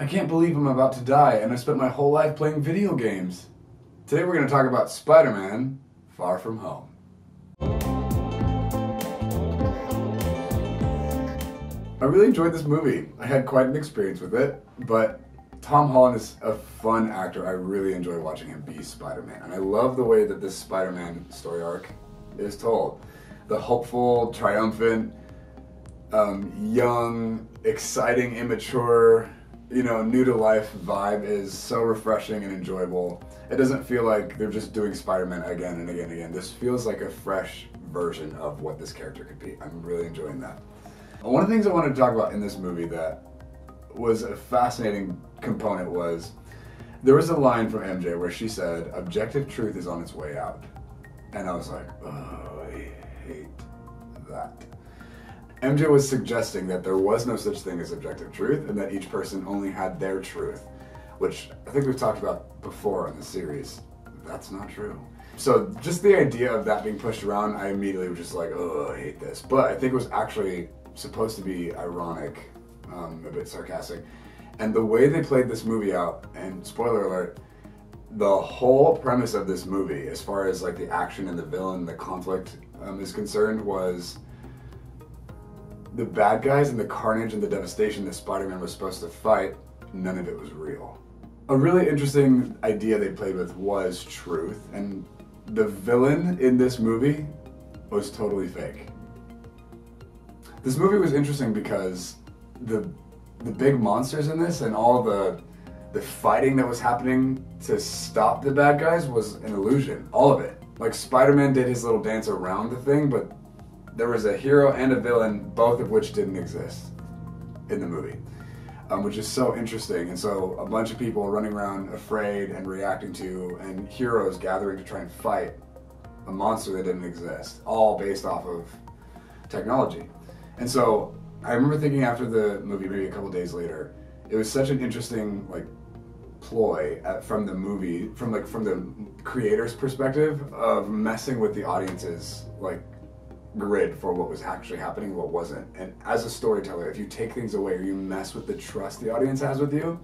I can't believe I'm about to die and I spent my whole life playing video games. Today we're going to talk about Spider-Man Far From Home. I really enjoyed this movie. I had quite an experience with it, but Tom Holland is a fun actor. I really enjoy watching him be Spider-Man. And I love the way that this Spider-Man story arc is told. The hopeful, triumphant, young, exciting, immature, new to life vibe is so refreshing and enjoyable. It doesn't feel like they're just doing Spider-Man again and again and again. This feels like a fresh version of what this character could be. I'm really enjoying that. One of the things I wanted to talk about in this movie that was a fascinating component was there was a line from MJ where she said, "Objective truth is on its way out." And I was like, oh, I hate that. MJ was suggesting that there was no such thing as objective truth and that each person only had their truth, which I think we've talked about before in the series. That's not true. So just the idea of that being pushed around, I immediately was just like, oh, I hate this. But I think it was actually supposed to be ironic, a bit sarcastic. And the way they played this movie out, and spoiler alert, the whole premise of this movie, as far as like the action and the villain, the conflict is concerned, was the bad guys and the carnage and the devastation that Spider-Man was supposed to fight, none of it was real. A really interesting idea they played with was truth, and the villain in this movie was totally fake. This movie was interesting because the big monsters in this and all the fighting that was happening to stop the bad guys was an illusion. All of it. Like Spider-Man did his little dance around the thing, but there was a hero and a villain, both of which didn't exist in the movie, which is so interesting. And so a bunch of people running around afraid and reacting to, and heroes gathering to try and fight a monster that didn't exist, all based off of technology. And so I remember thinking after the movie, maybe a couple days later, it was such an interesting ploy from the movie, from the creator's perspective of messing with the audience's grid for what was actually happening and what wasn't. And as a storyteller, if you take things away or you mess with the trust the audience has with you,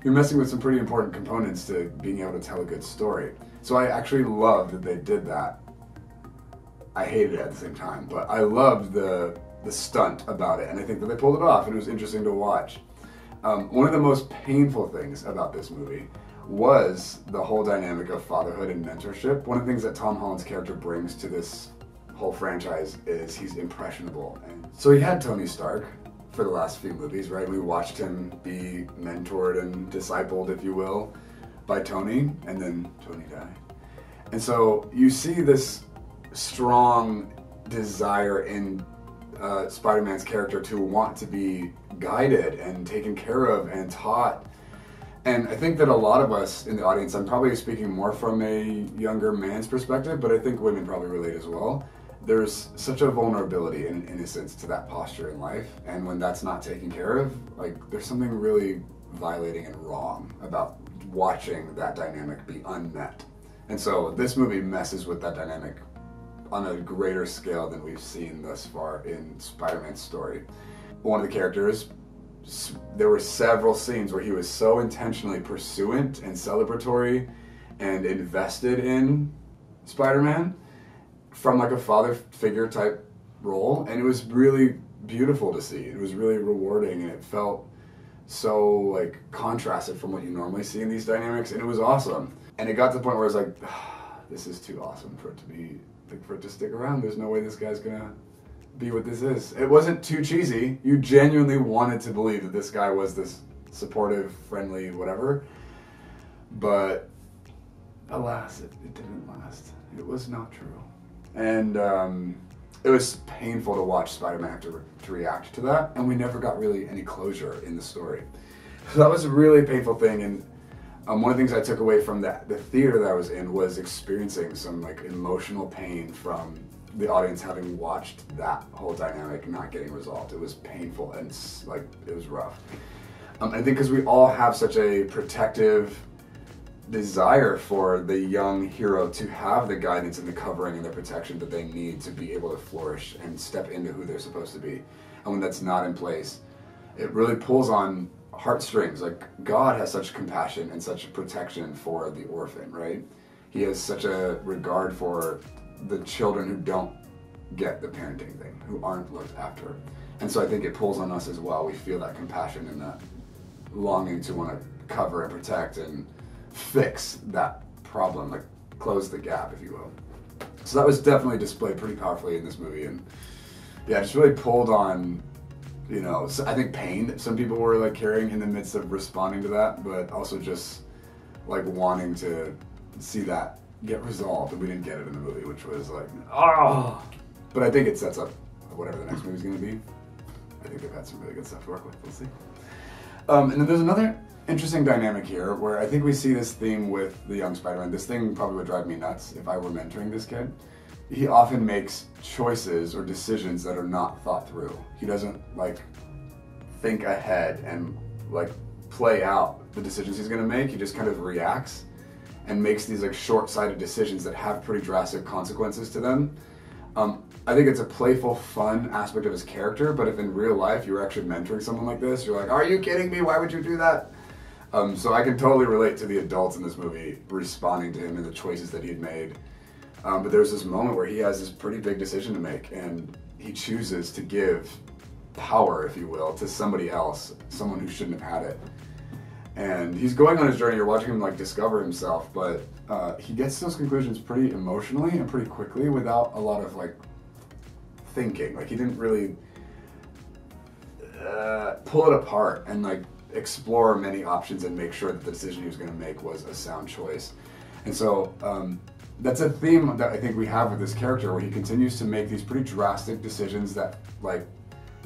you're messing with some pretty important components to being able to tell a good story. So I actually loved that they did that. I hated it at the same time, but I loved the stunt about it, and I think that they pulled it off, and it was interesting to watch. One of the most painful things about this movie was the whole dynamic of fatherhood and mentorship. One of the things that Tom Holland's character brings to this whole franchise is he's impressionable. And so he had Tony Stark for the last few movies, right? We watched him be mentored and discipled, if you will, by Tony, and then Tony died. And so you see this strong desire in Spider-Man's character to want to be guided and taken care of and taught. And I think that a lot of us in the audience, I'm probably speaking more from a younger man's perspective, but I think women probably relate as well. There's such a vulnerability and innocence to that posture in life, and when that's not taken care of, there's something really violating and wrong about watching that dynamic be unmet. And so this movie messes with that dynamic on a greater scale than we've seen thus far in Spider-Man's story. One of the characters, there were several scenes where he was so intentionally pursuant and celebratory and invested in Spider-Man from a father figure type role, and it was really beautiful to see. It was really rewarding, and it felt so contrasted from what you normally see in these dynamics, and it was awesome. And it got to the point where I was like, this is too awesome for it to be, for it to stick around. There's no way this guy's gonna be what this is. It wasn't too cheesy. You genuinely wanted to believe that this guy was this supportive, friendly, whatever. But alas, it didn't last. It was not true. And it was painful to watch Spider-Man have to react to that, and we never got really any closure in the story. So that was a really painful thing, and one of the things I took away from the theater that I was in was experiencing some emotional pain from the audience having watched that whole dynamic not getting resolved. It was painful and it was rough. I think because we all have such a protective desire for the young hero to have the guidance and the covering and the protection that they need to be able to flourish and step into who they're supposed to be. And when that's not in place, it really pulls on heartstrings. Like, God has such compassion and such protection for the orphan, right? He has such a regard for the children who don't get the parenting thing, who aren't looked after. And so I think it pulls on us as well. We feel that compassion and that longing to want to cover and protect and fix that problem, like close the gap, if you will. So that was definitely displayed pretty powerfully in this movie. And yeah, just really pulled on, you know, I think pain that some people were like carrying in the midst of responding to that, but also just like wanting to see that get resolved. And we didn't get it in the movie, which was like, oh. But I think it sets up whatever the next movie's going to be. I think they've had some really good stuff to work with. We'll see. And then there's another interesting dynamic here where I think we see this theme with the young Spider-Man. This thing probably would drive me nuts if I were mentoring this kid. He often makes choices or decisions that are not thought through. He doesn't like think ahead and like play out the decisions he's going to make. He just kind of reacts and makes these like short-sighted decisions that have pretty drastic consequences to them. I think it's a playful, fun aspect of his character, but if in real life you were actually mentoring someone like this, you're like, are you kidding me? Why would you do that? So I can totally relate to the adults in this movie responding to him and the choices that he'd made. But there's this moment where he has this pretty big decision to make, and he chooses to give power, if you will, to somebody else, someone who shouldn't have had it. And he's going on his journey. You're watching him like discover himself, but he gets to those conclusions pretty emotionally and pretty quickly without a lot of like thinking. Like he didn't really pull it apart and like explore many options and make sure that the decision he was going to make was a sound choice. And so that's a theme that I think we have with this character, where he continues to make these pretty drastic decisions that like,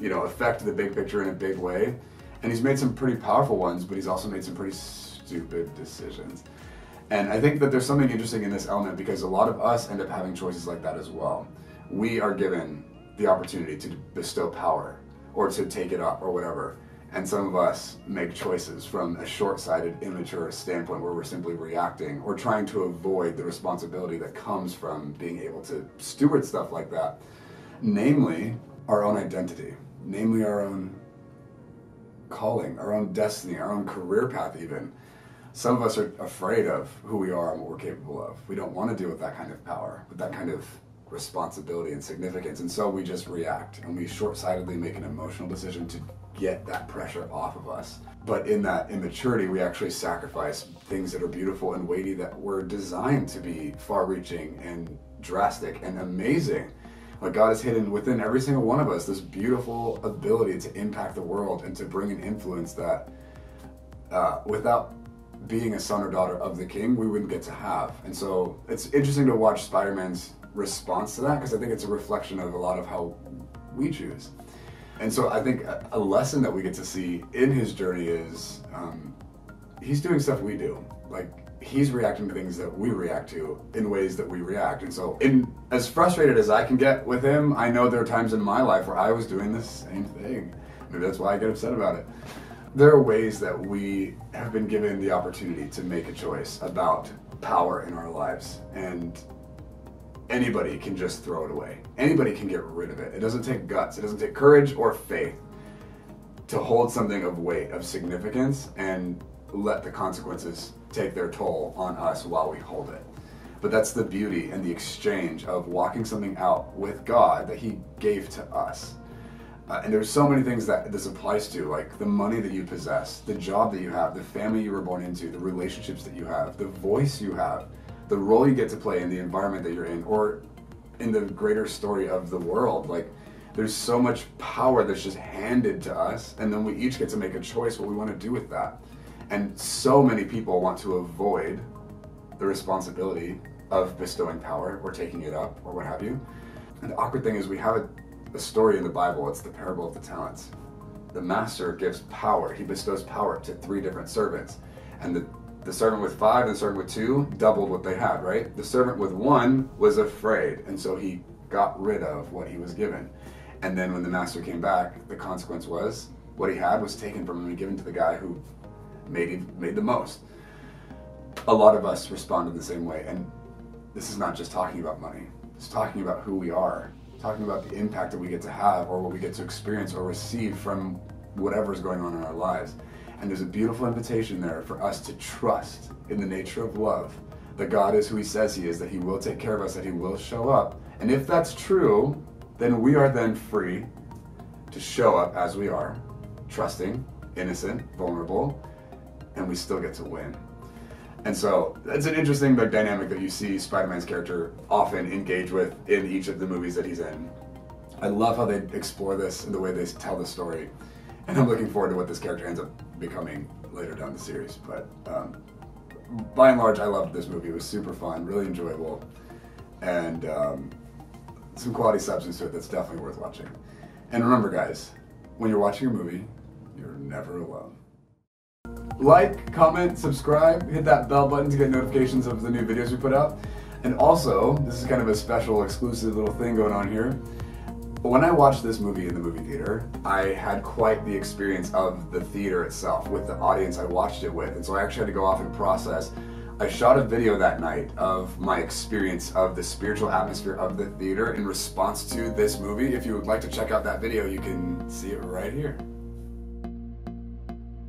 you know, affect the big picture in a big way. And he's made some pretty powerful ones, but he's also made some pretty stupid decisions. And I think that there's something interesting in this element, because a lot of us end up having choices like that as well. We are given the opportunity to bestow power or to take it up or whatever. And some of us make choices from a short-sighted, immature standpoint where we're simply reacting or trying to avoid the responsibility that comes from being able to steward stuff like that. Namely, our own identity. Namely, our own calling, our own destiny, our own career path even. Some of us are afraid of who we are and what we're capable of. We don't want to deal with that kind of power, with that kind of responsibility and significance, and so we just react and we short-sightedly make an emotional decision to get that pressure off of us. But in that immaturity, we actually sacrifice things that are beautiful and weighty, that were designed to be far-reaching and drastic and amazing. Like, God has hidden within every single one of us this beautiful ability to impact the world and to bring an influence that without being a son or daughter of the King, we wouldn't get to have. And so it's interesting to watch Spider-Man's response to that, because I think it's a reflection of a lot of how we choose. And so I think a lesson that we get to see in his journey is he's doing stuff we do. Like, he's reacting to things that we react to in ways that we react. And so as frustrated as I can get with him, I know there are times in my life where I was doing the same thing. Maybe that's why I get upset about it. There are ways that we have been given the opportunity to make a choice about power in our lives, and anybody can just throw it away. Anybody can get rid of it. It doesn't take guts, it doesn't take courage or faith to hold something of weight, of significance, and let the consequences take their toll on us while we hold it. But that's the beauty and the exchange of walking something out with God that He gave to us. And there's so many things that this applies to, like the money that you possess, the job that you have, the family you were born into, the relationships that you have, the voice you have, the role you get to play in the environment that you're in, or in the greater story of the world. Like, there's so much power that's just handed to us, and then we each get to make a choice what we want to do with that. And so many people want to avoid the responsibility of bestowing power or taking it up or what have you. And the awkward thing is, we have a story in the Bible. It's the parable of the talents. The master gives power. He bestows power to 3 different servants. And the servant with 5 and the servant with 2 doubled what they had, right? The servant with 1 was afraid, and so he got rid of what he was given. And then when the master came back, the consequence was what he had was taken from him and given to the guy who made the most. A lot of us respond in the same way, and this is not just talking about money. It's talking about who we are, talking about the impact that we get to have or what we get to experience or receive from whatever's going on in our lives. And there's a beautiful invitation there for us to trust in the nature of love, that God is who he says he is, that he will take care of us, that he will show up. And if that's true, then we are then free to show up as we are, trusting, innocent, vulnerable, and we still get to win. And so it's an interesting dynamic that you see Spider-Man's character often engage with in each of the movies that he's in. I love how they explore this and the way they tell the story. And I'm looking forward to what this character ends up becoming later down the series. But by and large, I loved this movie. It was super fun, really enjoyable, and some quality substance to it that's definitely worth watching. And remember, guys, when you're watching a movie, you're never alone. Like, comment, subscribe, hit that bell button to get notifications of the new videos we put out. And also, this is kind of a special, exclusive little thing going on here. When I watched this movie in the movie theater, I had quite the experience of the theater itself with the audience I watched it with. And so I actually had to go off and process. I shot a video that night of my experience of the spiritual atmosphere of the theater in response to this movie. If you would like to check out that video, you can see it right here.